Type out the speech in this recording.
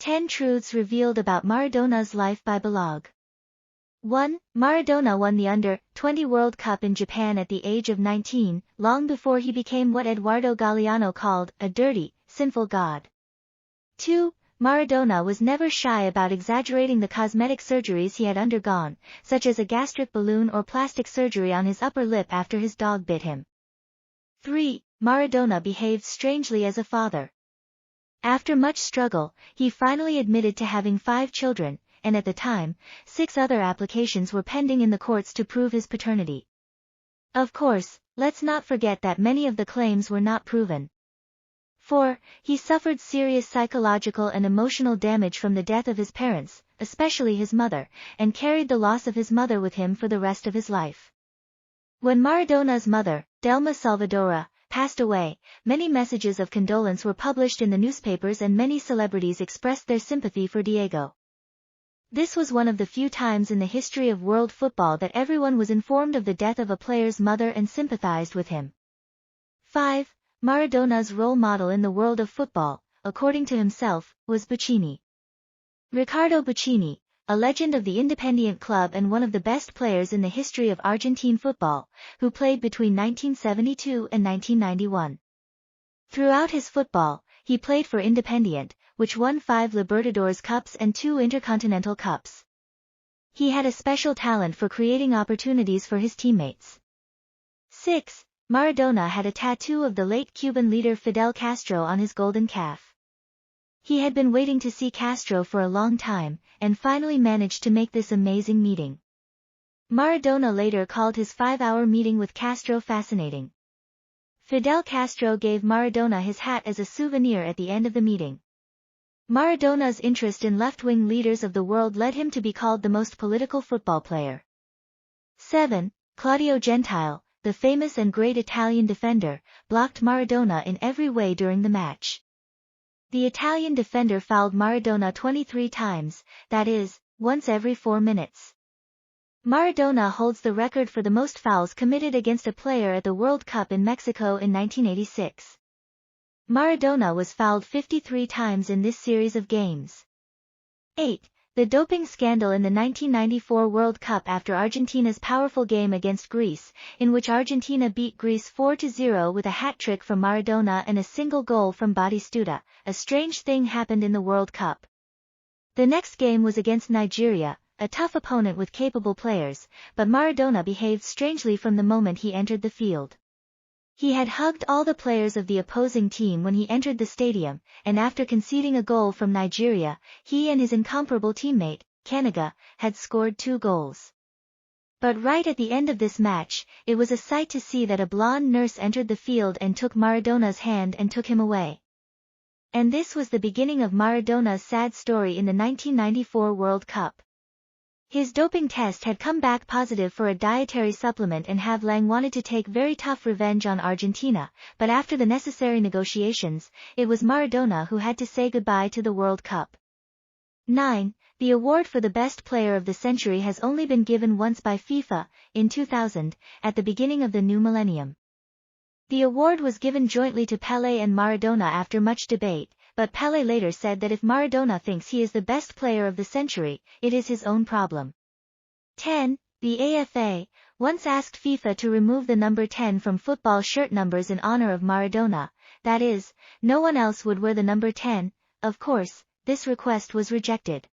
10 Truths Revealed About Maradona's Life by Blog. 1. Maradona won the Under-20 World Cup in Japan at the age of 19, long before he became what Eduardo Galeano called a dirty, sinful god. 2. Maradona was never shy about exaggerating the cosmetic surgeries he had undergone, such as a gastric balloon or plastic surgery on his upper lip after his dog bit him. 3. Maradona behaved strangely as a father. After much struggle, he finally admitted to having 5 children, and at the time, 6 other applications were pending in the courts to prove his paternity. Of course, let's not forget that many of the claims were not proven. 4. He suffered serious psychological and emotional damage from the death of his parents, especially his mother, and carried the loss of his mother with him for the rest of his life. When Maradona's mother, Delma Salvadora, passed away, many messages of condolence were published in the newspapers and many celebrities expressed their sympathy for Diego. This was one of the few times in the history of world football that everyone was informed of the death of a player's mother and sympathized with him. 5. Maradona's role model in the world of football, according to himself, was Buccini. Riccardo Buccini, a legend of the Independiente club and one of the best players in the history of Argentine football, who played between 1972 and 1991. Throughout his football, he played for Independiente, which won 5 Libertadores Cups and 2 Intercontinental Cups. He had a special talent for creating opportunities for his teammates. 6. Maradona had a tattoo of the late Cuban leader Fidel Castro on his golden calf. He had been waiting to see Castro for a long time, and finally managed to make this amazing meeting. Maradona later called his 5-hour meeting with Castro fascinating. Fidel Castro gave Maradona his hat as a souvenir at the end of the meeting. Maradona's interest in left-wing leaders of the world led him to be called the most political football player. 7. Claudio Gentile, the famous and great Italian defender, blocked Maradona in every way during the match. The Italian defender fouled Maradona 23 times, that is, once every 4 minutes. Maradona holds the record for the most fouls committed against a player at the World Cup in Mexico in 1986. Maradona was fouled 53 times in this series of games. 8. The doping scandal in the 1994 World Cup after Argentina's powerful game against Greece, in which Argentina beat Greece 4-0 with a hat-trick from Maradona and a single goal from Batistuta. A strange thing happened in the World Cup. The next game was against Nigeria, a tough opponent with capable players, but Maradona behaved strangely from the moment he entered the field. He had hugged all the players of the opposing team when he entered the stadium, and after conceding a goal from Nigeria, he and his incomparable teammate, Kaniga, had scored 2 goals. But right at the end of this match, it was a sight to see that a blonde nurse entered the field and took Maradona's hand and took him away. And this was the beginning of Maradona's sad story in the 1994 World Cup. His doping test had come back positive for a dietary supplement and Have Lang wanted to take very tough revenge on Argentina, but after the necessary negotiations, it was Maradona who had to say goodbye to the World Cup. 9. The award for the best player of the century has only been given once by FIFA, in 2000, at the beginning of the new millennium. The award was given jointly to Pelé and Maradona after much debate, but Pelé later said that if Maradona thinks he is the best player of the century, it is his own problem. 10. The AFA once asked FIFA to remove the number 10 from football shirt numbers in honor of Maradona, that is, no one else would wear the number 10. Of course, this request was rejected.